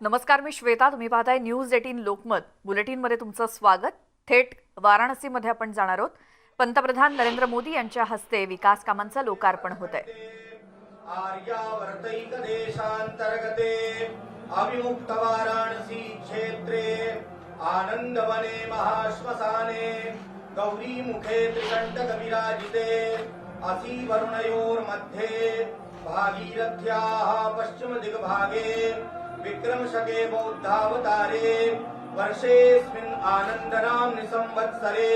नमस्कार, मी श्वेता. तुम्ही पाहताय न्यूज 18 लोकमत बुलेटिनमध्ये तुमचं स्वागत. थेट वाराणसीमध्ये आपण जाणार आहोत. पंतप्रधान नरेंद्र मोदी यांच्या हस्ते विकास कामांचं लोकार्पण होतंय. आर्यावर्तैक देशांतर्गते अविमुक्त वाराणसी क्षेत्रे आनंदवने महाश्मशाने गौरी मुखे त्रिकंटक विराजिते असि वरुणयोर्मध्ये भागीरथ्याः पश्चिम दिग्भागे विक्रमशके बौद्धावतारे वर्षेऽस्मिन् आनन्दनाम्नि संवत्सरे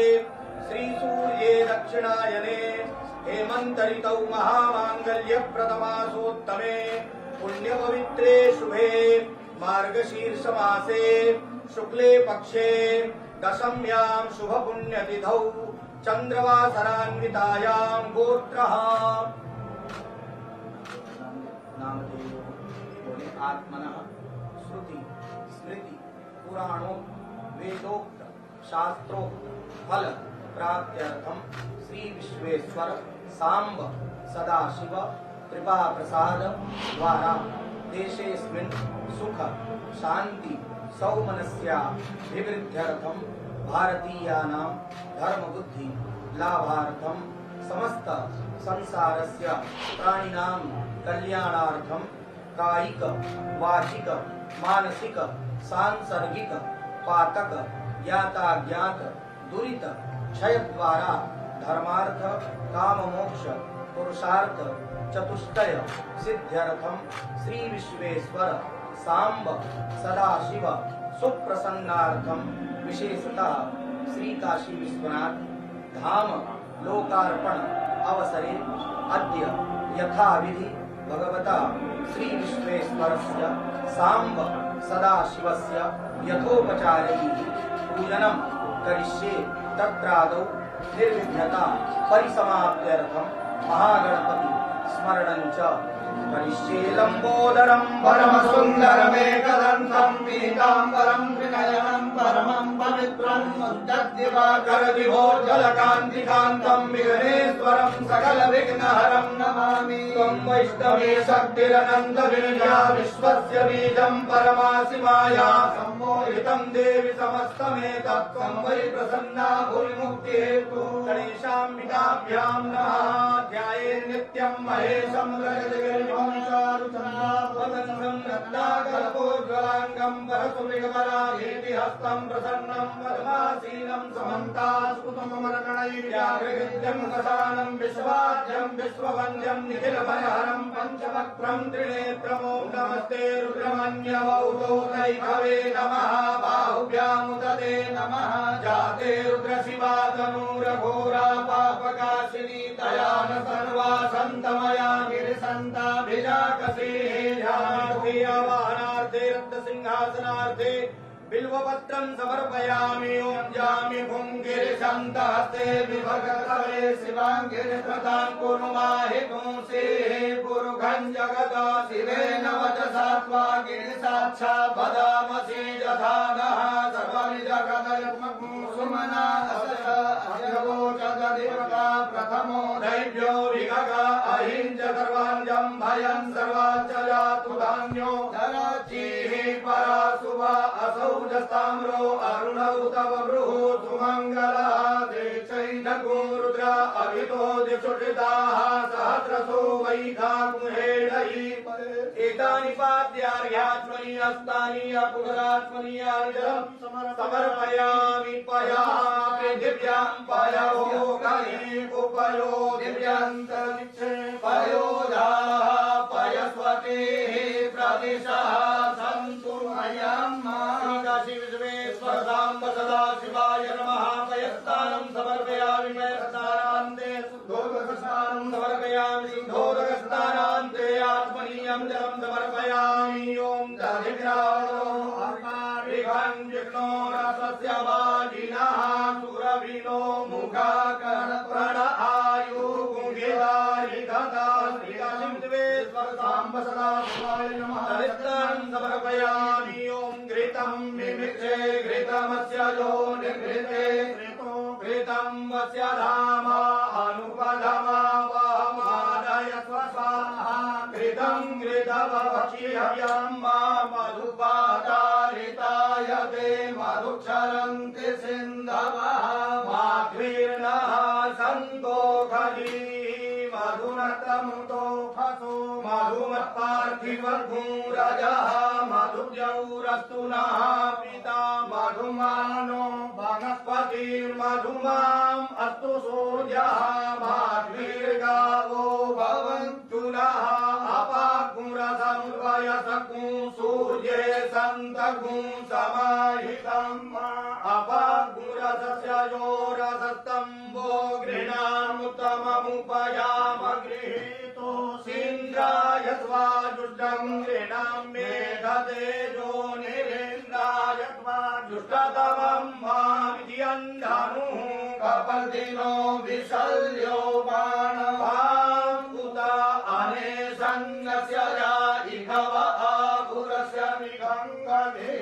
श्रीसूर्ये दक्षिणायने हेमंत ऋतौ महामांगल्यप्रदमासोत्तमे पुण्यपवित्रे शुभे मार्गशीर्ष मासे शुक्ले पक्षे दशम्यां शुभपुण्यतिथौ चंद्रवासरान्वितायां गोत्रः आत्मनः श्रुति स्मृति पुराणोक्त वेदोक्त शास्त्रोक्त फल प्राप्त्यर्थम श्री विश्वेश्वर सांब सदाशिव कृपा प्रसाद द्वारा देशेस्मिन् सुख शांति सौमनस्याभिवृद्ध्यर्थम भारतीयानां धर्म बुद्धि लाभार्थम समस्त संसारस्य प्राणिनां कल्याणार्थम कायिक वाचिक मानसिक सांसर्गिक पातक याताज्ञात दुरित क्षय द्वारा धर्मार्थ काम मोक्ष पुरुषार्थ चतुष्टय सिद्ध्यर्थम श्री विश्वेश्वर सांब सदाशिव सुप्रसन्नार्थम विशेषतः श्री काशी विश्वनाथ धाम लोकार्पण अवसरे अद्य यथाविधि भगवता श्री विश्वेश्वरस्य सांब सदाशिवस्य यथोपचारैः पूजनं करिष्ये। तत्रादौ निर्विघ्नता परिसमाप्त्यर्थं महागणपति स्मरणं च करिष्ये। लंबोदरं परमसुन्दरमेकदन्तं पीताम्बरं त्रिनयनं परमं पवित्रं मुद्गद्दिवाकरदिवोज्ज्वलकान्तिकान्तं विघ्नेश्वरं सकलविघ्नहरं नमामि। त्वं वैष्णवी शक्तिरनन्तवीर्या विश्वस्य बीजं परमासि माया सम्मोहितं देवि समस्तमेतत् त्वं वै प्रसन्ना भूरिमुक्तिहेतु गणेशाम्बिकाभ्यां नमः। ध्यायेत् नित्यं महेशं रजतगिरिवंशारुचनावदनं रत्नाकल्पोज्ज्वलाङ्गं परशुमृगपराभीतिहस्तं प्रसन्नं पद्मासीनं समन्तास्तुतममरगणैर्व्याघ्रगित्यं कसानं विश्वाद्यं विश्ववन्द्यं निखिलभयहरं पञ्चवक्त्रं त्रिनेत्रमो नमस्ते रुद्रमन्यवौतो दैभवे नमः। बाहुभ्यामुदते नमः। जाते रुद्रशिवा तनूरघोरा पापकाशिनी दयान सर्वा सन्तमया गिरिसन्ताभिजाकसे ध्यानार्थे रत्नसिंहासनार्थे बिल्वपत्रं समर्पयामि। ओं जामि भुङ्गिरिशन्तहस्ते विभगतवे शिवाङ्गिरिप्रदां कुरु माहि पुंसे पुरुषं जगत शिवेन वचसा त्वा गिरिसाक्षा वदामसि यथा नः सर्वनिजगदयत्मसुमना असस अजगोचगदिवका प्रथमो दैव्यो विगग अहिंज सर्वाञ्जं भयं सर्वाच्च जातु धान्यो धनचीः परासुवा असौ जस्ताम्रो अरुणौ तव बृहु सुमङ्गलः देचैनगुरुद्र अभितो दिशुषिताः सहस्रसो वैखाकुहेडयि एतानि पाद्यार्घ्यात्मनि हस्तानि अपुरात्मनि जलं समर्पयामि। पया पृथिव्यां पयो गणि उपयो दिव्यन्तरिक्षे पयोधाः पयस्वतेः प्रदिशः सन्तु मयम्। काशी विश्वेश्वर सांब सदाशिवाय नमः। पयस्नानं समर्पयामि। पयस्नानान्ते शुद्धोदकस्नानं समर्पयामि। शुद्धोदकस्नानान्ते आत्मनीयं जलं समर्पयामि। ओं दधिविराणो अर्कारिघञ्जिग्नो रसस्य वाजिनः सुरभिनो मुखाकर्णप्रण आयु गुङ्गिवारि गदा श्री काशी विश्वेश्वर सांब सदाशिवाय नमः। दरिद्रान् समर्पयामि। ओं घृतं मिमिक्षे घृतमस्य यो निर्घृते घृतं वस्य धाम अनुपधमा वहमादय स्वस्वाहा घृतं घृतवक्षि हव्यं मा मधुपाद सिन्धवः माध्वीर्णः सन्तोषधी मधुनतमुतो फसो मधुमत्पार्थिवधूरजः मधुजौरस्तु नः पिता मधुमानो वनस्पतिर्मधुमाम् अस्तु सूर्यः माध्वीर्गावो भवन्तु नः अपाकुरसमुद्वयसकुं सूर्ये सन्तकुं समाहितम् अपाकुरसस्ययोरसस्तम्भो गृणामुत्तममुपयाम गृहीतो सीन्द्राय स्वाजुष्टं गृणां मेघतेजो निरेन्द्राय स्वाजुष्टतमं माविद्यन्धनुः कपर्दिनो विशल्यो बाणवान् उत अनेशन्नस्य इघव आभुरस्य निगङ्गधे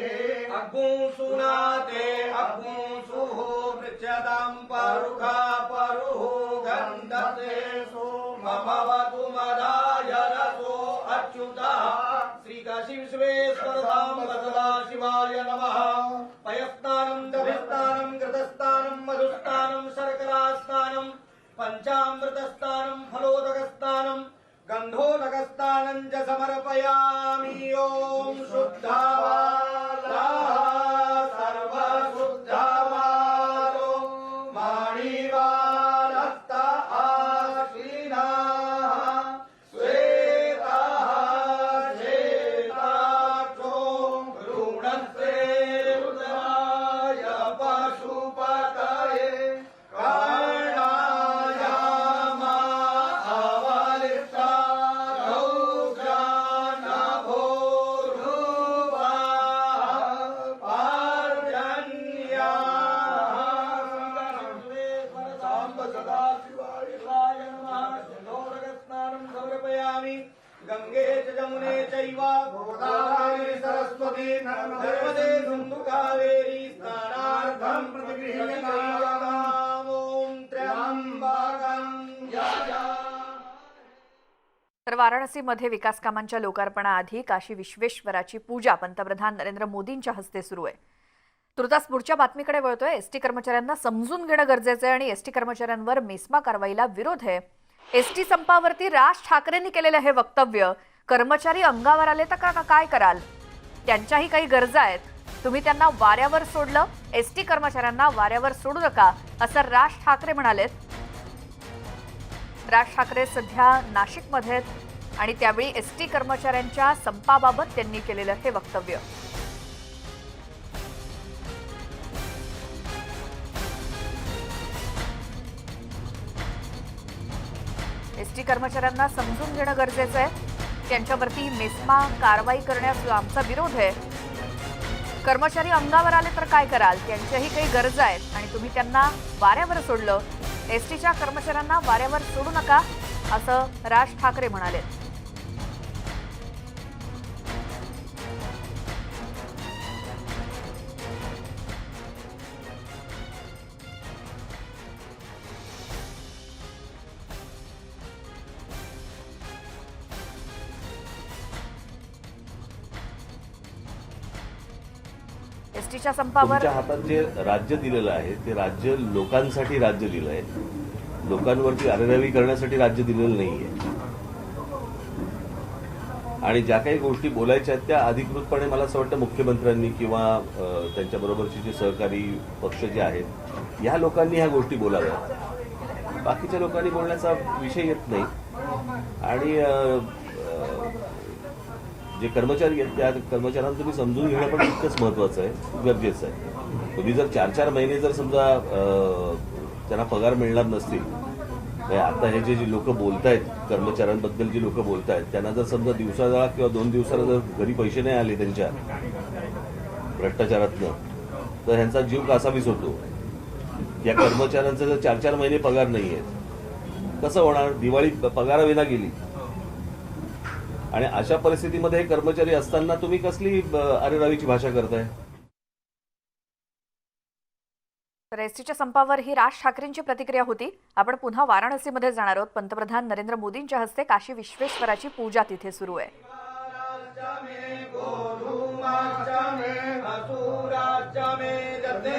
अग्मुसुनाते अग्मुसुः पृच्छतां परुखा परुः गन्धते सोमभवतु मदाय रसो अच्युतः श्रीकाशीविश्वेश्वरधाम सदाशिवाय नमः पयस्नानं दभिस्नानं घृतस्नानं मधुस्नानं शर्करास्नानं पञ्चामृतस्नानं फलोदकस्नानं गन्धोदकस्नानं च समर्पयामि ॐ शुद्धावालाः सर्वशुद्धावालो मणिवालस्त आश्विनाः श्वेताः श्वेताक्षो भ्रूणस्ते रुद्राय पशुपतये कर्णाय मावलिष्टा गंगे च जमुने चैव गोदावरी सरस्वती नर्मदे सिन्धु कावेरी स्नानार्थं प्रतिगृह्यताम् ॐ त्र्यंबकं यजामहे। तर वाराणसीमध्ये विकास कामांच्या लोकार्पणाआधी काशी विश्वेश्वराची पूजा पंतप्रधान नरेंद्र मोदींच्या हस्ते सुरू आहे। तुर्तास पुढच्या बातमीकडे वळतोय। एसटी कर्मचाऱ्यांना समजून घेणं गरजेचं आहे आणि एसटी कर्मचाऱ्यांवर मेस्मा कारवाईला विरोध आहे। एसटी संपावरती राज ठाकरेंनी केलेलं हे वक्तव्य, कर्मचारी अंगावर आले तर काय कराल? त्यांच्याही काही गरजा आहेत, तुम्ही त्यांना वाऱ्यावर सोडलं, एसटी कर्मचाऱ्यांना वाऱ्यावर सोडू नका असं राज ठाकरे म्हणालेत। राज ठाकरे सध्या नाशिकमध्ये आहेत आणि त्यावेळी एसटी कर्मचाऱ्यांच्या संपाबाबत त्यांनी केलेलं हे वक्तव्य। एसटी कर्मचाऱ्यांना समजून घेणं गरजेचं आहे, त्यांच्यावरती मेस्मा कारवाई करण्यास आमचा विरोध आहे। कर्मचारी अंगावर आले तर काय कराल? त्यांच्याही काही गरजा आहेत आणि तुम्ही त्यांना वाऱ्यावर सोडलं, एसटीच्या कर्मचाऱ्यांना वाऱ्यावर सोडू नका असं राज ठाकरे म्हणाले। एसटीच्या संपावर तुमच्या हातात जे राज्य दिलेलं आहे ते राज्य लोकांसाठी राज्य दिलं आहे, लोकांवरती अरेरावी करण्यासाठी राज्य दिलेलं नाहीये। आणि ज्या काही गोष्टी बोलायच्या आहेत त्या अधिकृतपणे मला असं वाटतं मुख्यमंत्र्यांनी किंवा त्यांच्याबरोबरचे जे सहकारी पक्ष जे आहेत या लोकांनी ह्या गोष्टी बोलाव्यात, बाकीच्या लोकांनी बोलण्याचा विषय येत नाही। आणि जे कर्मचारी आहेत त्या कर्मचाऱ्यांना तुम्ही समजून घेणं पण तितकंच महत्वाचं आहे, गरजेचं आहे। तुम्ही जर 4-4 महिने जर समजा त्यांना पगार मिळणार नसतील, आता हे जे लोक बोलतायत कर्मचाऱ्यांबद्दल जी लोक बोलतायत त्यांना जर समजा दिवसाला किंवा 2 दिवसाला जर घरी पैसे नाही आले त्यांच्या भ्रष्टाचारातनं, तर ह्यांचा जीव कासावीस होतो। या कर्मचाऱ्यांचा जर 4-4 महिने पगार नाही आहेत, कसं होणार? दिवाळी पगाराविना गेली आणि अशा परिस्थितीमध्ये कर्मचारी असताना तुम्ही कसली अरेरावीची भाषा करताय? तर एसटीच्या संपावर ही राज ठाकरेंची प्रतिक्रिया होती। आपण पुन्हा वाराणसीमध्ये जाणार आहोत। पंतप्रधान नरेंद्र मोदींच्या हस्ते काशी विश्वेश्वराची पूजा तिथे सुरू आहे। गोधूमाश्च मे असुराश्च मे जते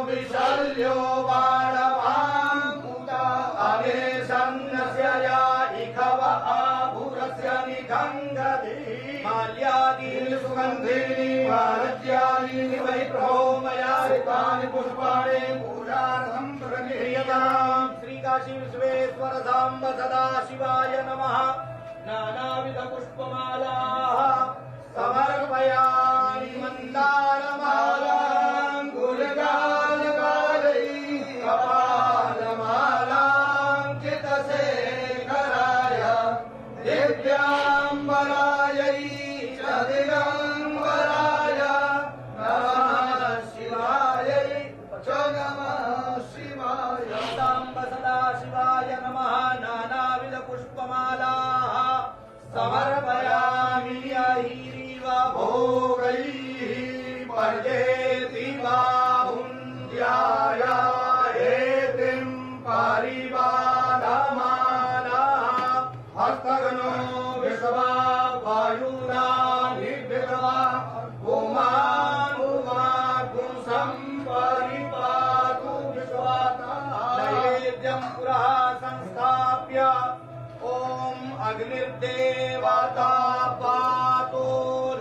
विशल्यो बाणभामुता अनेशन्नस्य या इखव आभुरस्य निखङ्गति माल्यादीनि सुगन्धीनि मालज्यादीनि वै प्रभो मया हृतानि पुष्पाणि पूजार्थं प्रगृह्यताम्। श्रीकाशी विश्वेश्वर साम्ब सदा शिवाय नमः। नानाविध पुष्पमालाः समर्पयामि मन्दारमालां गुलगानगारै कपालमालां चितशेखराय दिव्याम्बरायै च दिगम्बराय नमः शिवायै च नमः शिवाय। साम्ब सदा शिवाय नमः। नानाविध पुष्पमालाः समर्पयामि अहिरिव भोगैः पर्येति बाहुन्द्याय हेतिं परिवादमानः हस्तगनो विश्वा वायुना निभृतवा उमानुमागुं सम्परिपातु विश्वाता। नैवेद्यं पुरः संस्थाप्य ओम अग्निर्देवता पातो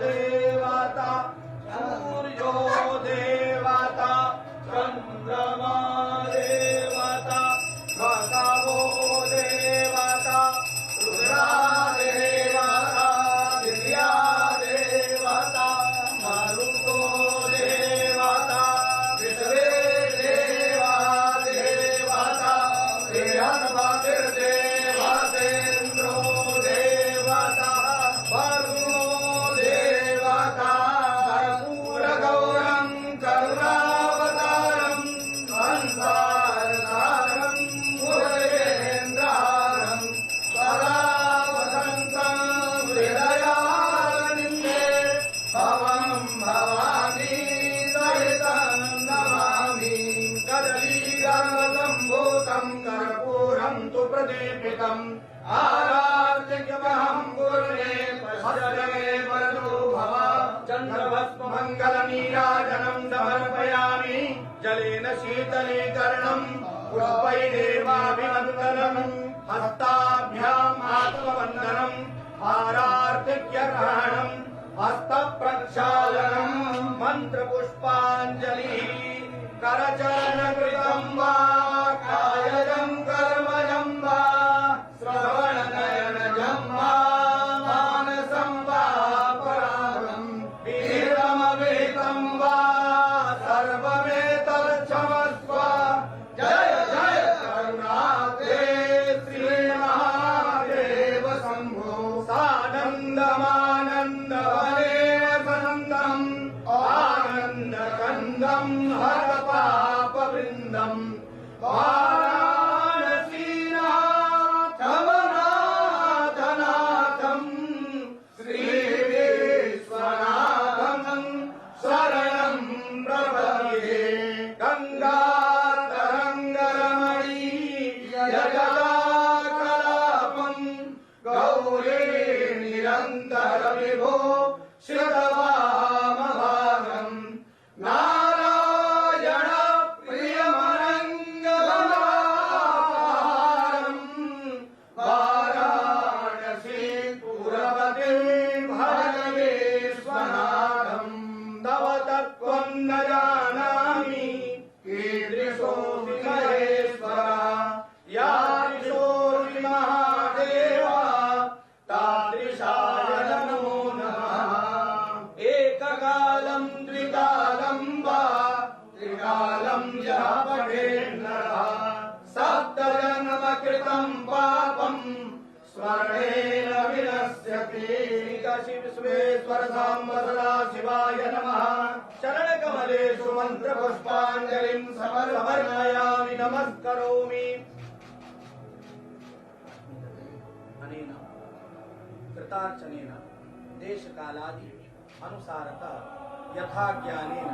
देवता सूर्यो देवता चंद्रमा देवता भगवो देवता रुद्रा देवता दिव्या देवता मारुतो देवता विश्वे देवा देवता प्रियंवतीर्देवतेन्द्रो देवता वरुणो देवता कर्पूरगौरं करुणावतारं संसारसारं भुजगेन्द्रहारं सदा वसन्तं हृदयारविन्दे भवं भवानी सहितं नमामि। कदलीगर्भसम्भूतं कर्पूरं तु प्रदीपितम् आराध्यमहं कुर्वे पश्यते वरदो भव। चन्द्रभस्ममङ्गलनीराजनं समर्पयामि जलेन शीतलीकरणं पुष्पैरेवाभिवन्दनम् हस्ताभ्याम् आत्मवन्दनम् आरार्तिक्यग्रहणम् हस्तप्रक्षालनम् मन्त्रपुष्पाञ्जलिः करचरणकृतं वा कायजं कर्मजं वा श्रवणनयनजं वा मानसं वा परागं विहितमविहितं वा सर्वमेतच्छमस्व। जय जय करुणाते श्रीमहादेव शम्भो। सानन्दमानन्दवने वसन्तम् आनन्दकन्दं हरपापवृन्दं वाराणसीनाथमनाथनाथं श्रीविश्वनाथं शरणं प्रपद्ये। गङ्गातरङ्गरमणीयजलाकलापं गौरी निरन्तरविभो श्रुतवामभागम् नारायण प्रियमनङ्गमहारम् वाराणसी पुरपतिं भजविश्वनाथम्। तव तत्त्वं न जानामि कीदृशोऽसि महेश्वर। यादृशोऽसि महादेव तादृशाय नमो नमः। एककालं द्विकालं वा त्रिकालं यः पठेन्नरः सप्तजन्मकृतं पापं स्मरणेन विनश्यति। काशी विश्वेश्वर साम्ब सदा शिवाय नमः। चरणकमलेषु मन्त्रपुष्पाञ्जलिं समर्पयामि नमस्करोमि। अनेन कृतार्चनेन देशकालादि अनुसारतः यथा ज्ञानेन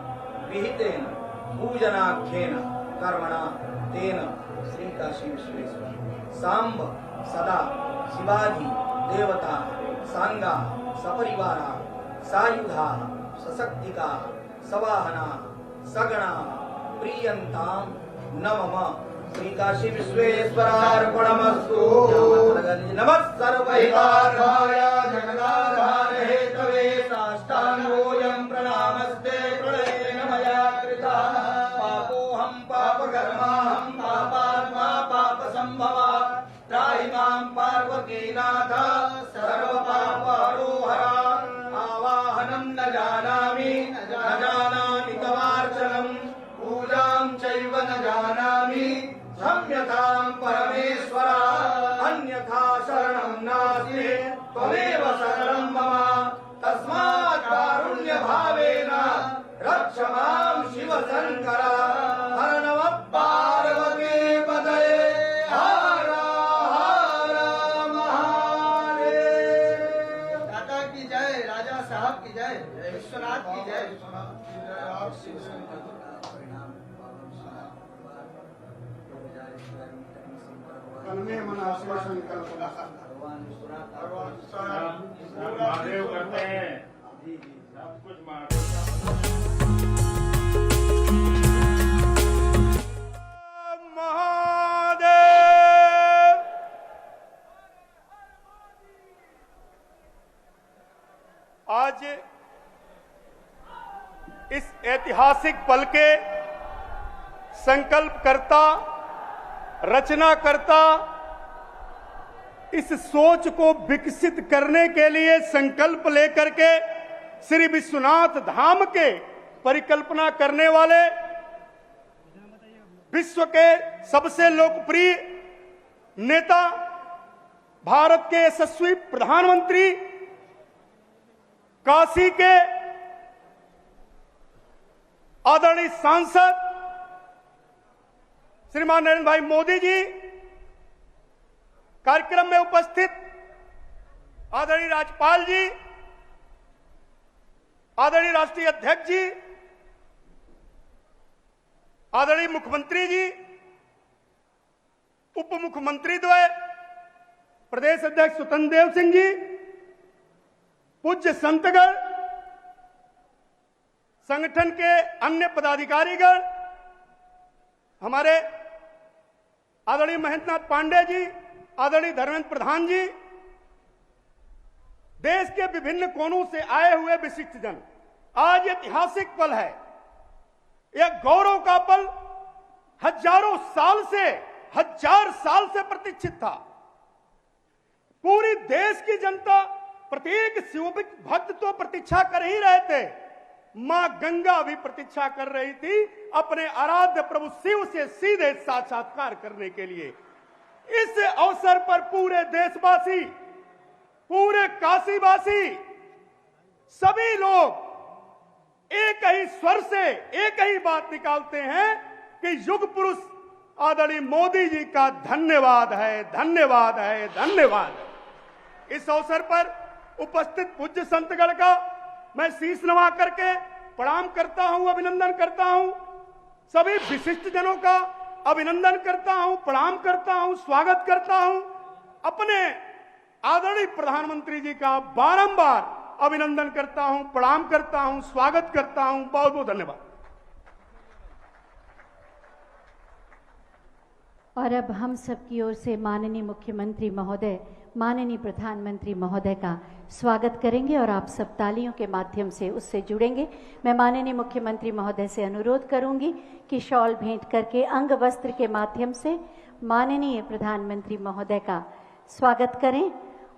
विहितेन पूजनाख्येन कर्मणा तेन श्रीकाशी विश्वेश्वर साम्ब सदा शिवादि देवता सांगा सपरिवारा सायुधा सशक्तिका सवाहना सगणा प्रीयन्ताम् न मम श्री काशी विश्वेश्वरार्पणमस्तु नमः सर्वहितार्थाय जगदाधार हेतवे साष्टाङ्गोऽयं प्रणामस्ते प्रणयेन मया कृतः पापोऽहं पापकर्माहं पापात्मा पापसम्भवा त्राहि मां पार्वतीनाथ सर्वपापहरोहरा आवाहनं न जानामि तवार्चनं पूजां चैव न जानामि क्षम्यतां परमेश्वर अन्यथा शरणं नास्ति त्वमेव शरणं मम तस्मात् कारुण्यभावेन रक्ष मां शिव शङ्कर हर नमः पार्वती पतये हर हर महादेव। दाता की जय, राजा साहब की जय, विश्वनाथ की जय। तन्मे मना से संकल्प महादेव करते हैं सब कुछ महादेव महादेव। आज इस ऐतिहासिक पल के संकल्पकर्ता रचनाकर्ता इस सोच को विकसित करने के लिए संकल्प लेकर के श्री विश्वनाथ धाम के परिकल्पना करने वाले विश्व के सबसे लोकप्रिय नेता भारत के यशस्वी प्रधानमंत्री काशी के आदरणीय सांसद श्रीमान नरेंद्र भाई मोदी जी, कार्यक्रम में उपस्थित आदरणीय राज्यपाल जी, आदरणीय राष्ट्रीय अध्यक्ष जी, आदरणीय मुख्यमंत्री जी, उप मुख्यमंत्री द्वय, प्रदेश अध्यक्ष स्वतंत्र देव सिंह जी, पूज्य संतगण, संगठन के अन्य पदाधिकारीगण, हमारे आदरणीय महेंद्रनाथ पांडे जी, आदरणीय धर्मेंद्र प्रधान जी, देश के विभिन्न कोनों से आए हुए विशिष्ट जन, आज ऐतिहासिक पल है। यह गौरव का पल हजार साल से प्रतीक्षित था। पूरी देश की जनता, प्रत्येक शिव भक्त तो प्रतीक्षा कर ही रहे थे, मां गंगा भी प्रतीक्षा कर रही थी अपने आराध्य प्रभु शिव से सीधे साक्षात्कार करने के लिए। इस अवसर पर पूरे देशवासी, पूरे काशीवासी, सभी लोग एक ही स्वर से एक ही बात निकालते हैं कि युग पुरुष आदरणीय मोदी जी का धन्यवाद है, धन्यवाद है, धन्यवाद है। इस अवसर पर उपस्थित पूज्य संतगण का मैं शीश नवा करके प्रणाम करता हूं, अभिनंदन करता हूं। सभी विशिष्ट जनों का अभिनंदन करता हूं, प्रणाम करता हूं, स्वागत करता हूं। अपने आदरणीय प्रधानमंत्री जी का बारंबार अभिनंदन करता हूं, प्रणाम करता हूं, स्वागत करता हूं। बहुत बहुत धन्यवाद। और अब हम सबकी ओर से माननीय मुख्यमंत्री महोदय, माननीय प्रधानमंत्री महोदय का स्वागत करेंगे और आप सब तालियों के माध्यम से उससे जुड़ेंगे। मैं माननीय मुख्यमंत्री महोदय से अनुरोध करूंगी कि शॉल भेंट करके अंग वस्त्र के माध्यम से माननीय प्रधानमंत्री महोदय का स्वागत करें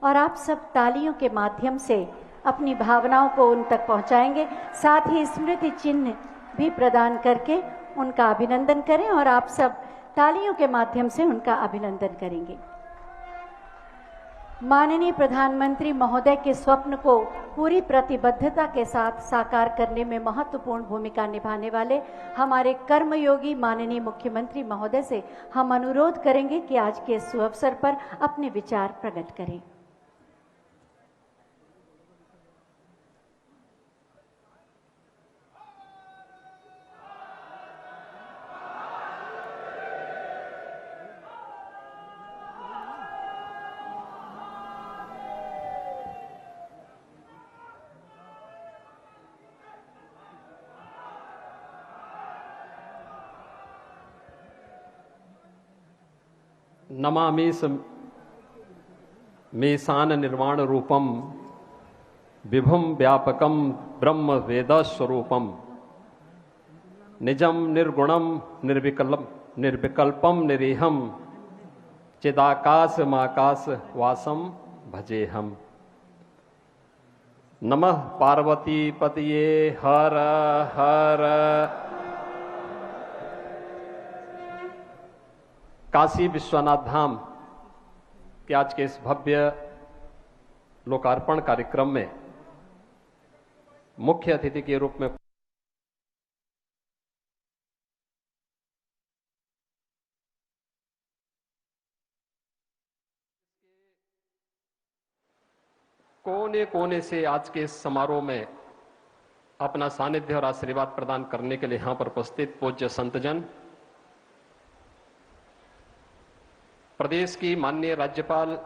और आप सब तालियों के माध्यम से अपनी भावनाओं को उन तक पहुंचाएंगे। साथ ही स्मृति चिन्ह भी प्रदान करके उनका अभिनंदन करें और आप सब तालियों के माध्यम से उनका अभिनंदन करेंगे। माननीय प्रधानमंत्री महोदय के स्वप्न को पूरी प्रतिबद्धता के साथ साकार करने में महत्वपूर्ण भूमिका निभाने वाले हमारे कर्मयोगी माननीय मुख्यमंत्री महोदय से हम अनुरोध करेंगे कि आज के इस अवसर पर अपने विचार प्रकट करें। नमामि मेशान निर्वाण रूपम विभुम व्यापकम ब्रह्म वेद स्वरूपम निजम निर्गुणम निर्विकल्पम निरीहम चिदाकाश माकाश वासम भजेहम। नमः पार्वती पतये हर हर। काशी विश्वनाथ धाम के आज के इस भव्य लोकार्पण कार्यक्रम में मुख्य अतिथि के रूप में कोने कोने से आज के इस समारोह में अपना सानिध्य और आशीर्वाद प्रदान करने के लिए यहां पर उपस्थित पूज्य संतजन, प्रदेश की माननीय राज्यपाल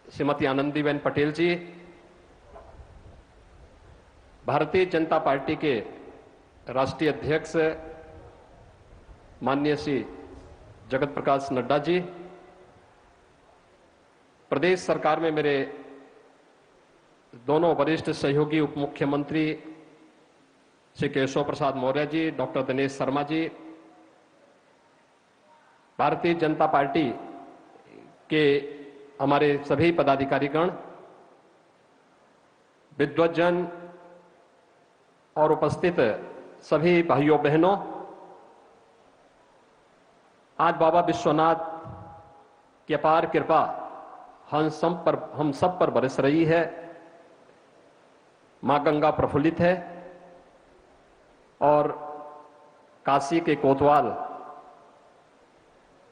श्रीमती आनंदीबेन पटेल जी, भारतीय जनता पार्टी के राष्ट्रीय अध्यक्ष माननीय श्री जगत प्रकाश नड्डा जी, प्रदेश सरकार में मेरे दोनों वरिष्ठ सहयोगी उप मुख्यमंत्री श्री केशव प्रसाद मौर्य जी, डॉक्टर दिनेश शर्मा जी, भारतीय जनता पार्टी के हमारे सभी पदाधिकारीगण, विद्वज्जन और उपस्थित सभी भाइयों बहनों, आज बाबा विश्वनाथ की अपार कृपा हम सब पर बरस रही है। मां गंगा प्रफुल्लित है और काशी के कोतवाल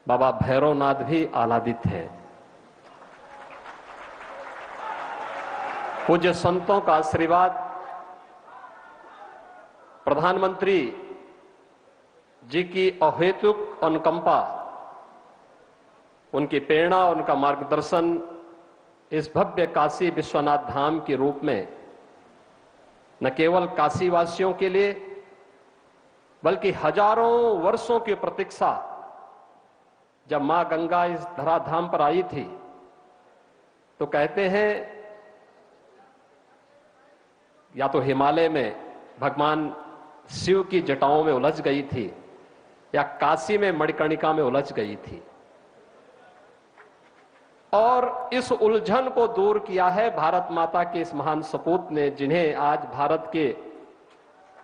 बाबा भैरवनाथ भी आह्लादित है। पूज्य संतों का आशीर्वाद, प्रधानमंत्री जी की अहेतुक अनुकंपा, उनकी प्रेरणा, उनका मार्गदर्शन इस भव्य काशी विश्वनाथ धाम के रूप में न केवल काशी वासियों के लिए बल्कि हजारों वर्षों की प्रतीक्षा, जब मां गंगा इस धराधाम पर आई थी तो कहते हैं या तो हिमालय में भगवान शिव की जटाओं में उलझ गई थी या काशी में मणिकर्णिका में उलझ गई थी, और इस उलझन को दूर किया है भारत माता के इस महान सपूत ने, जिन्हें आज भारत के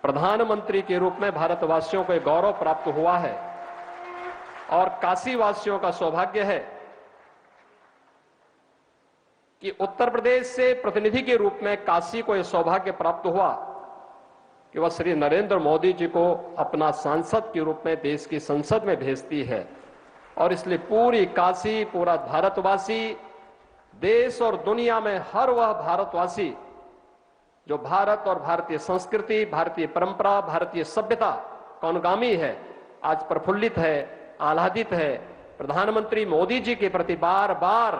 प्रधानमंत्री के रूप में भारतवासियों को गौरव प्राप्त हुआ है। और काशी वासियों का सौभाग्य है कि उत्तर प्रदेश से प्रतिनिधि के रूप में काशी को यह सौभाग्य प्राप्त हुआ कि वह श्री नरेंद्र मोदी जी को अपना सांसद के रूप में देश की संसद में भेजती है। और इसलिए पूरी काशी, पूरा भारतवासी, देश और दुनिया में हर वह भारतवासी जो भारत और भारतीय संस्कृति, भारतीय परंपरा, भारतीय सभ्यता का अनुगामी है, आज प्रफुल्लित है, आह्लादित है। प्रधानमंत्री मोदी जी के प्रति बार बार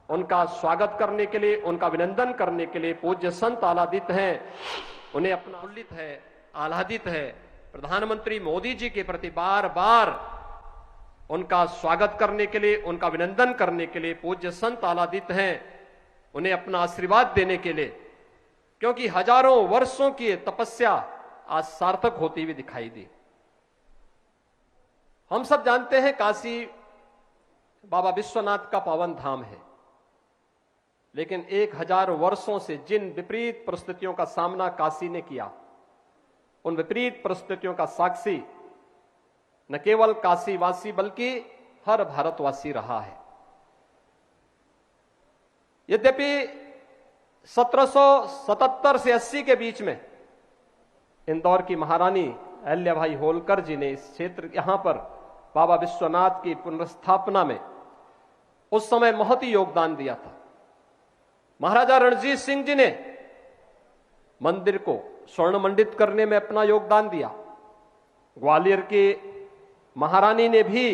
उनका स्वागत करने के लिए, उनका अभिनंदन करने के लिए पूज्य संत आह्लादित हैं, उन्हें अपना प्रफुल्लित है, आह्लादित है। प्रधानमंत्री मोदी जी के प्रति बार बार उनका स्वागत करने के लिए, उनका अभिनंदन करने के लिए पूज्य संत आह्लादित हैं, उन्हें अपना आशीर्वाद देने के लिए, क्योंकि हजारों वर्षों की तपस्या आज सार्थक होती हुई दिखाई दी। हम सब जानते हैं काशी बाबा विश्वनाथ का पावन धाम है, लेकिन 1000 वर्षों से जिन विपरीत परिस्थितियों का सामना काशी ने किया, उन विपरीत परिस्थितियों का साक्षी न केवल काशीवासी बल्कि हर भारतवासी रहा है। यद्यपि 1777 से 80 के बीच में इंदौर की महारानी अहिल्याबाई होलकर जी ने इस क्षेत्र, यहां पर बाबा विश्वनाथ की पुनर्स्थापना में उस समय महत ही योगदान दिया था। महाराजा रणजीत सिंह जी ने मंदिर को स्वर्ण मंडित करने में अपना योगदान दिया। ग्वालियर की महारानी ने भी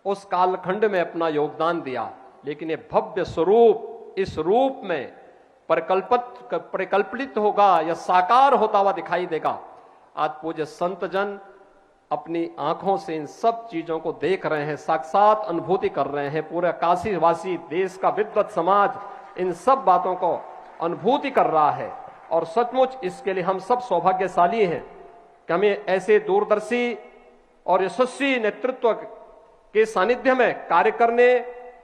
उस कालखंड में अपना योगदान दिया, लेकिन ये भव्य स्वरूप इस रूप में परिकल्पित होगा या साकार होता हुआ दिखाई देगा। आज पूज्य संत जन अपनी आंखों से इन सब चीजों को देख रहे हैं, साक्षात अनुभूति कर रहे हैं। पूरे काशीवासी देश का विद्वत समाज इन सब बातों को अनुभूति कर रहा है और सचमुच इसके लिए हम सब सौभाग्यशाली हैं कि हमें ऐसे दूरदर्शी और यशस्वी नेतृत्व के सानिध्य में कार्य करने,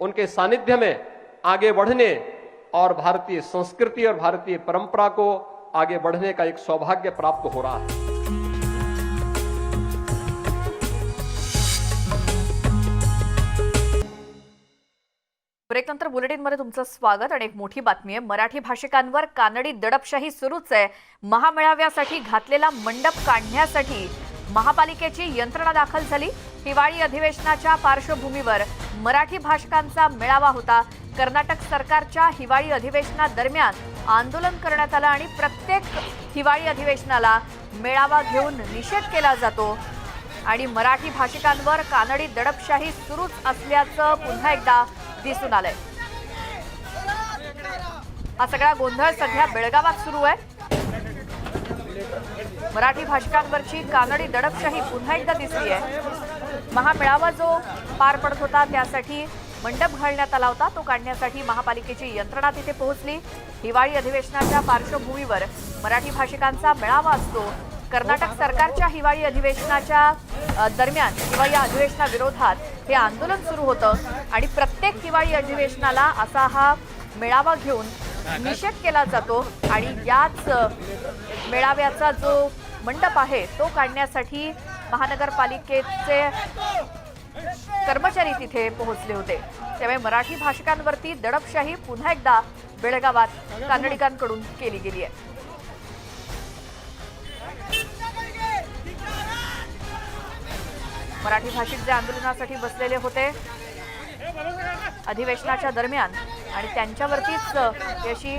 उनके सानिध्य में आगे बढ़ने और भारतीय संस्कृति और भारतीय परंपरा को आगे बढ़ने का एक सौभाग्य प्राप्त हो रहा है। ब्रेकनंतर बुलेटिनमध्ये तुमचं स्वागत आणि एक मोठी बातमी आहे। मराठी भाषिकांवर कानडी दडपशाही सुरूच आहे। महामेळाव्यासाठी घातलेला मंडप काढण्यासाठी महापालिकेची यंत्रणा दाखल झाली। हिवाळी अधिवेशनाच्या पार्श्वभूमीवर मराठी भाषिकांचा मेळावा होता। कर्नाटक सरकारच्या हिवाळी अधिवेशनादरम्यान आंदोलन करण्यात आलं आणि प्रत्येक हिवाळी अधिवेशनाला मेळावा घेऊन निषेध केला जातो आणि मराठी भाषिकांवर कानडी दडपशाही सुरूच असल्याचं पुन्हा एकदा दिसून आलंय। हा सगळा गोंधळ सध्या बेळगावात सुरू आहे। मराठी भाषिकांवरची कानडी दडपशाही पुन्हा एकदा दिसली आहे। महामेळावा जो पार पडत होता त्यासाठी मंडप घालण्यात आला होता, तो काढण्यासाठी महापालिकेची यंत्रणा तिथे पोहोचली। हिवाळी अधिवेशनाच्या पार्श्वभूमीवर मराठी भाषिकांचा मेळावा असतो। कर्नाटक सरकारच्या हिवाळी अधिवेशनाच्या दरम्यान हिवाळी अधिवेशनाविरोधात हे आंदोलन सुरू होतं आणि प्रत्येक हिवाळी अधिवेशनाला असा हा मेळावा घेऊन निषेध केला जातो आणि याच मेळाव्याचा जो मंडप आहे तो काढण्यासाठी महानगरपालिकेचे कर्मचारी तिथे पोहोचले होते। त्यामुळे मराठी भाषिकांवरती दडपशाही पुन्हा एकदा बेळगावात कानडिकांकडून केली गेली आहे। मराठी भाषिक जे आंदोलनासाठी बसलेले होते अधिवेशनाच्या दरम्यान आणि त्यांच्यावरतीच अशी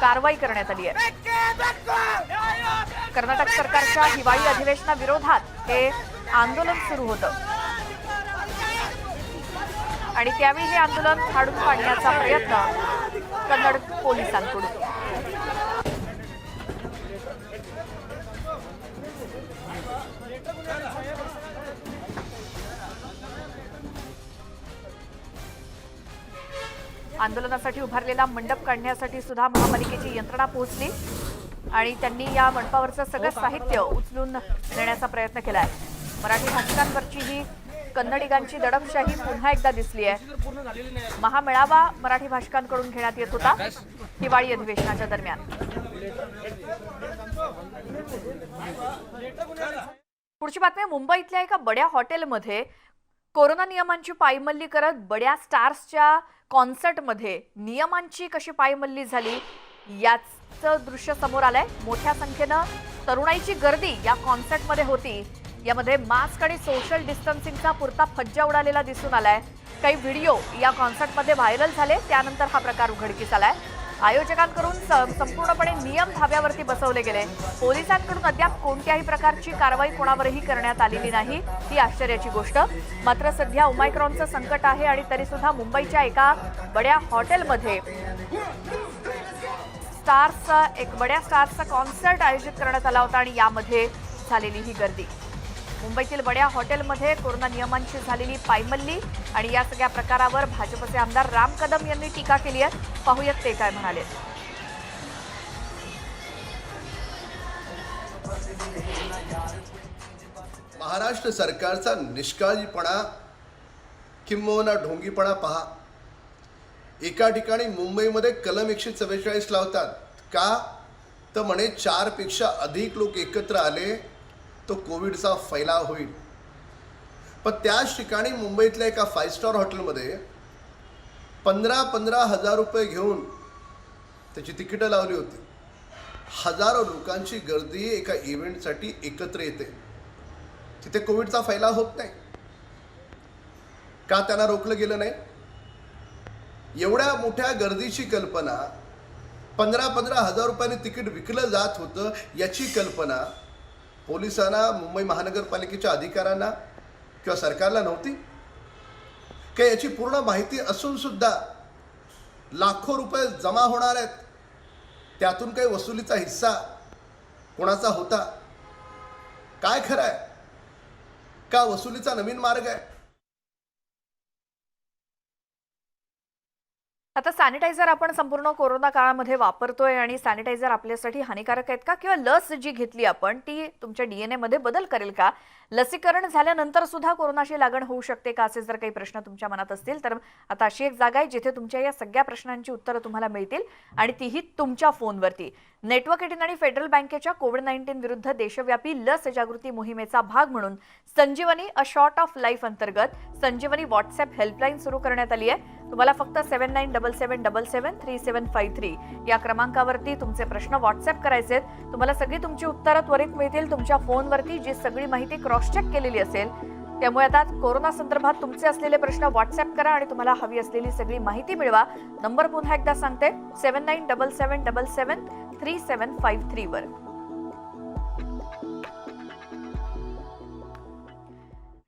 कारवाई करण्यात आली आहे। कर्नाटक सरकारच्या हिवाळी अधिवेशनाविरोधात हे आंदोलन सुरू होतं आणि त्यावेळी हे आंदोलन हाडून पाडण्याचा प्रयत्न कन्नड पोलिसांकडून। आंदोलनासाठी उभारलेला मंडप काढण्यासाठी सुद्धा महापालिकेची यंत्रणा पोहोचली आणि त्यांनी या मंडपावरचं सगळं साहित्य उचलून नेण्याचा प्रयत्न केलाय। मराठी भाषिकांवरची ही कन्नडिगांची दडपशाही पुन्हा एकदा दिसली आहे। महामेळावा मराठी भाषिकांकडून घेण्यात येत होता हिवाळी अधिवेशनाच्या दरम्यान। पुढची बातमी मुंबईतल्या एका बड्या हॉटेलमध्ये कोरोना नियमांची पायमल्ली करत बड्या स्टार्सच्या कॉन्सर्टमध्ये नियमांची कशी पायमल्ली झाली याचं दृश्य समोर आलंय। मोठ्या संख्येनं तरुणाईची गर्दी या कॉन्सर्टमध्ये होती। यामध्ये मास्क आणि सोशल डिस्टन्सिंगचा पुरता फज्जा उडालेला दिसून आलाय। काही व्हिडिओ या कॉन्सर्टमध्ये व्हायरल झाले, त्यानंतर हा प्रकार उघडकीस आलाय। आयोजकांकडून संपूर्णपणे नियम धाब्यावरती बसवले गेले। पोलिसांकडून अद्याप कोणत्याही प्रकारची कारवाई कोणावरही करण्यात आलेली नाही, ही आश्चर्याची गोष्ट। मात्र सध्या ओमायक्रॉनचं संकट आहे आणि तरी सुद्धा मुंबईच्या एका बड्या हॉटेलमध्ये एक बड्या स्टार्सचा कॉन्सर्ट आयोजित करण्यात आला होता आणि यामध्ये झालेली ही गर्दी। मुंबईतील बड्या हॉटेलमध्ये कोरोना नियमांची झालेली पायमल्ली आणि या सगळ्या प्रकारावर भाजपचे आमदार राम कदम यांनी टीका केली आहे। पाहूयात ते काय म्हणाले। महाराष्ट्र सरकारचा निष्काळजीपणा किंबहुना ढोंगीपणा पहा। एका ठिकाणी मुंबईमध्ये कलम 144 लावतात का तर म्हणे 4 पेक्षा अधिक लोक एकत्र आले तो कोविडचा फैलाव होईल। पण त्याच ठिकाणी मुंबईतल्या एका 5 स्टार हॉटेलमध्ये 15 हजार रुपये घेऊन त्याची तिकीटं लावली होती। हजारो लोकांची गर्दी एका इव्हेंटसाठी एकत्र येते, तिथे कोविडचा फैलाव होत नाही का? त्यांना रोखलं गेलं नाही? एवढ्या मोठ्या गर्दीची कल्पना 15 हजार रुपयांनी तिकीट विकलं जात होतं याची कल्पना पोलिसांना, मुंबई महानगरपालिकेच्या अधिकाऱ्यांना किंवा सरकारला नव्हती का? याची पूर्ण माहिती असून सुद्धा लाखो रुपये जमा होणार आहेत, त्यातून काही वसुलीचा हिस्सा कोणाचा होता काय खरं आहे? का वसुलीचा नवीन मार्ग आहे? आता सॅनिटायझर आपण संपूर्ण कोरोना काळामध्ये वापरतोय आणि सॅनिटायझर आपल्यासाठी हानिकारक आहेत का, किंवा लस जी घेतली आपण ती तुमच्या डीएनए मध्ये बदल करेल का, लसीकरण झाल्यानंतर सुद्धा कोरोनाची लागण होऊ शकते का, असे जर काही प्रश्न तुमच्या मनात असतील तर आता अशी एक जागा आहे जिथे तुमच्या या सगळ्या प्रश्नांची उत्तरं तुम्हाला मिळतील आणि तीही तुमच्या फोनवरती. नेटवर्क 18 आणि फेडरल बँकेच्या कोविड-19 विरुद्ध देशव्यापी लस जागृती मोहिमेचा भाग म्हणून संजीवनी अ शॉर्ट ऑफ लाईफ अंतर्गत संजीवनी व्हॉट्सअप हेल्पलाईन सुरू करण्यात आली आहे. तुम्हाला फक्त 7977773753 या क्रमांकावरती तुमचे प्रश्न व्हॉट्सअप करायचे आहेत. तुम्हाला सगळी तुमची उत्तरं त्वरित मिळतील तुमच्या फोनवरती, जी सगळी माहिती क्रॉस चेक केलेली असेल. त्यामुळे आता कोरोना संदर्भात तुमचे असलेले प्रश्न व्हॉट्सअप करा आणि तुम्हाला हवी असलेली सगळी माहिती मिळवा. नंबर पुन्हा एकदा सांगते, 7977773753 वर.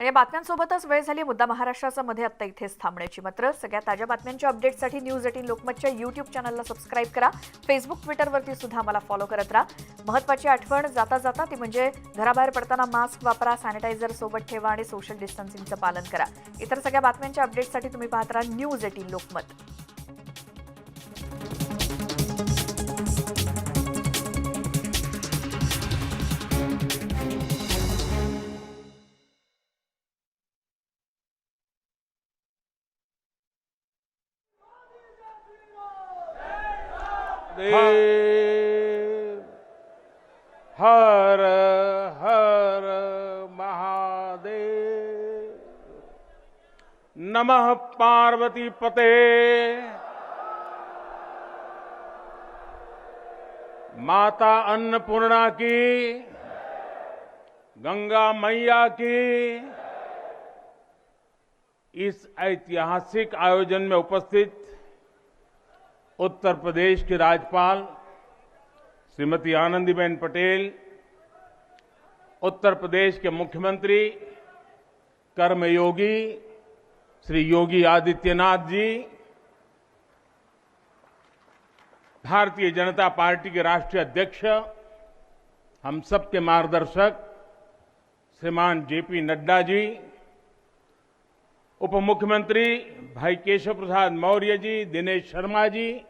आणि या बातम्यांसोबतच वेळ झाली मुद्दा महाराष्ट्राचा मध्ये आत्ता इथेच थांबण्याची. मात्र सगळ्या ताज्या बातम्यांच्या अपडेटसाठी न्यूज 18 लोकमतच्या यूट्यूब चॅनलला सबस्क्राईब करा. फेसबुक ट्विटरवरती सुद्धा मला फॉलो करत राहा. महत्त्वाची आठवण जाता जाता ती म्हणजे घराबाहेर पडताना मास्क वापरा, सॅनिटायझर सोबत ठेवा आणि सोशल डिस्टन्सिंगचं पालन करा. इतर सगळ्या बातम्यांच्या अपडेटसाठी तुम्ही पाहत राहा न्यूज 18 लोकमत. हर हर महादेव। नमः पार्वती पते। माता अन्नपूर्णा की, गंगा मैया की। इस ऐतिहासिक आयोजन में उपस्थित उत्तर प्रदेश की राज्यपाल श्रीमती आनंदीबेन पटेल, उत्तर प्रदेश के मुख्यमंत्री कर्मयोगी श्री योगी आदित्यनाथ जी, भारतीय जनता पार्टी के राष्ट्रीय अध्यक्ष, हम सबके मार्गदर्शक श्रीमान जेपी नड्डा जी, उप मुख्यमंत्री भाई केशव प्रसाद मौर्य जी, दिनेश शर्मा जी,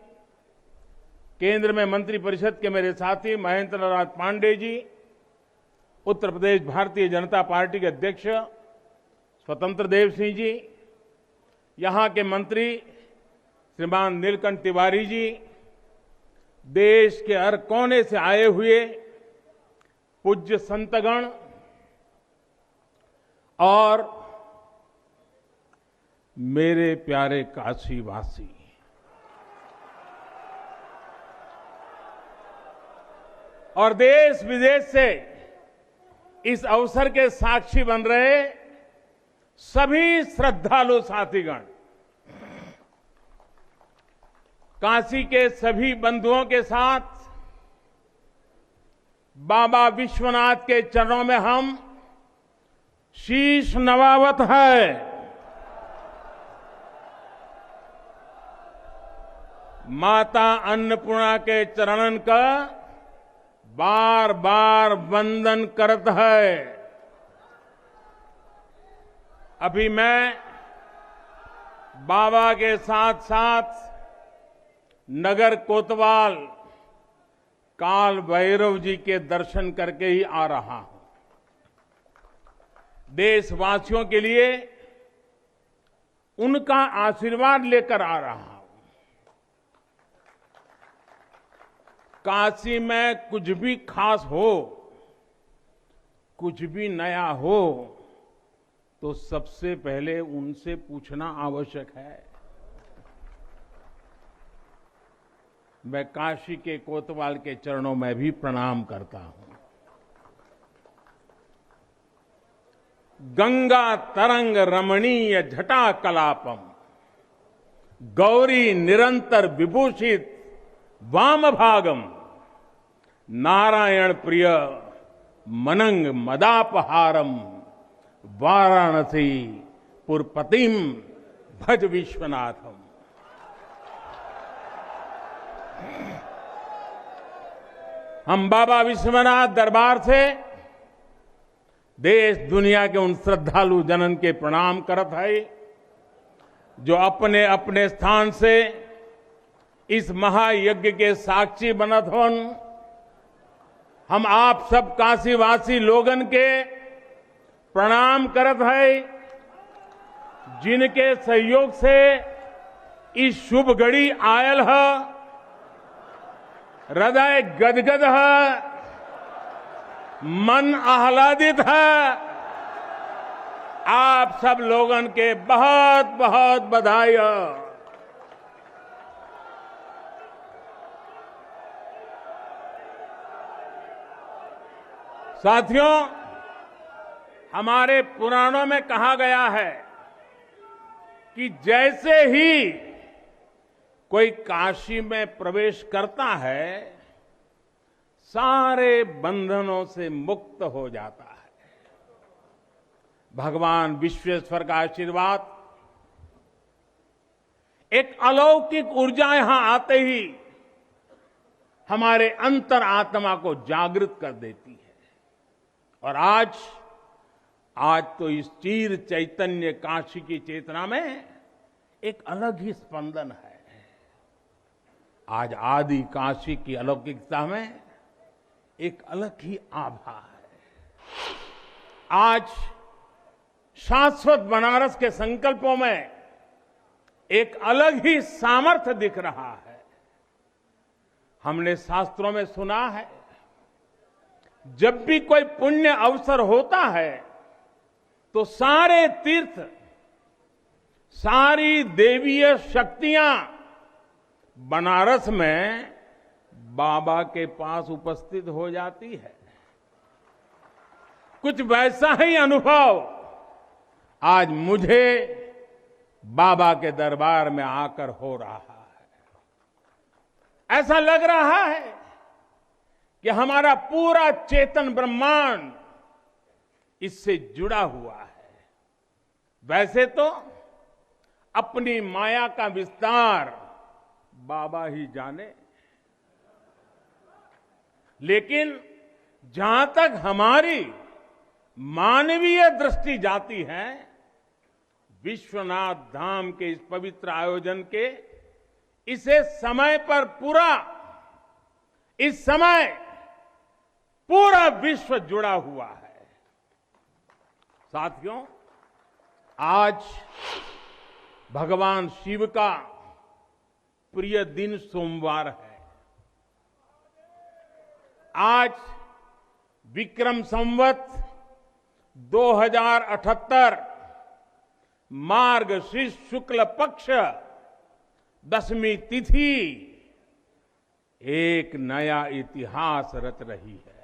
केंद्र में मंत्रिपरिषद के मेरे साथी महेंद्र नाथ पांडे जी, उत्तर प्रदेश भारतीय जनता पार्टी के अध्यक्ष स्वतंत्र देव सिंह जी, यहां के मंत्री श्रीमान नीलकंठ तिवारी जी, देश के हर कोने से आए हुए पूज्य संतगण और मेरे प्यारे काशीवासी, और देश विदेश से इस अवसर के साक्षी बन रहे सभी श्रद्धालु साथीगण, काशी के सभी बंधुओं के साथ बाबा विश्वनाथ के चरणों में हम शीश नवावत है। माता अन्नपूर्णा के चरणन का बार बार वंदन करत है। अभी मैं बाबा के साथ साथ नगर कोतवाल काल भैरव जी के दर्शन करके ही आ रहा हूं। देशवासियों के लिए उनका आशीर्वाद लेकर आ रहा हूं। काशी में कुछ भी खास हो, कुछ भी नया हो, तो सबसे पहले उनसे पूछना आवश्यक है। मैं काशी के कोतवाल के चरणों में भी प्रणाम करता हूं। गंगा तरंग रमणीय जटा कलापम, गौरी निरंतर विभूषित वाम भागम, नारायण प्रिय मनंग मदापहारम, वाराणसी पुरपतिम भज विश्वनाथम। हम बाबा विश्वनाथ दरबार से देश दुनिया के उन श्रद्धालु जनन के प्रणाम करत है जो अपने अपने स्थान से इस महायज्ञ के साक्षी बनत होन। हम आप सब काशीवासी लोगन के प्रणाम करत है जिनके सहयोग से इस शुभ घड़ी आयल है। हृदय गदगद है, मन आह्लादित है। आप सब लोगन के बहुत बहुत बधाई है। साथियों, हमारे पुराणों में कहा गया है कि जैसे ही कोई काशी में प्रवेश करता है सारे बंधनों से मुक्त हो जाता है। भगवान विश्वेश्वर का आशीर्वाद, एक अलौकिक ऊर्जा यहां आते ही हमारे अंतर आत्मा को जागृत कर देती है। और आज तो इस चीर चैतन्य काशी की चेतना में एक अलग ही स्पंदन है। आज आदि काशी की अलौकिकता में एक अलग ही आभा है। आज शाश्वत बनारस के संकल्पों में एक अलग ही सामर्थ्य दिख रहा है। हमने शास्त्रों में सुना है, जब भी कोई पुण्य अवसर होता है तो सारे तीर्थ, सारी देवीय शक्तियां बनारस में बाबा के पास उपस्थित हो जाती है। कुछ वैसा ही अनुभव आज मुझे बाबा के दरबार में आकर हो रहा है। ऐसा लग रहा है कि हमारा पूरा चेतन ब्रह्मांड इससे जुड़ा हुआ है। वैसे तो अपनी माया का विस्तार बाबा ही जाने, लेकिन जहां तक हमारी मानवीय दृष्टि जाती है, विश्वनाथ धाम के इस पवित्र आयोजन के इसे समय पर इस समय पूरा विश्व जुड़ा हुआ है। साथियों, आज भगवान शिव का प्रिय दिन सोमवार है। आज विक्रम संवत 2078 मार्गशीर्ष शुक्ल पक्ष 10वीं तिथि एक नया इतिहास रच रही है।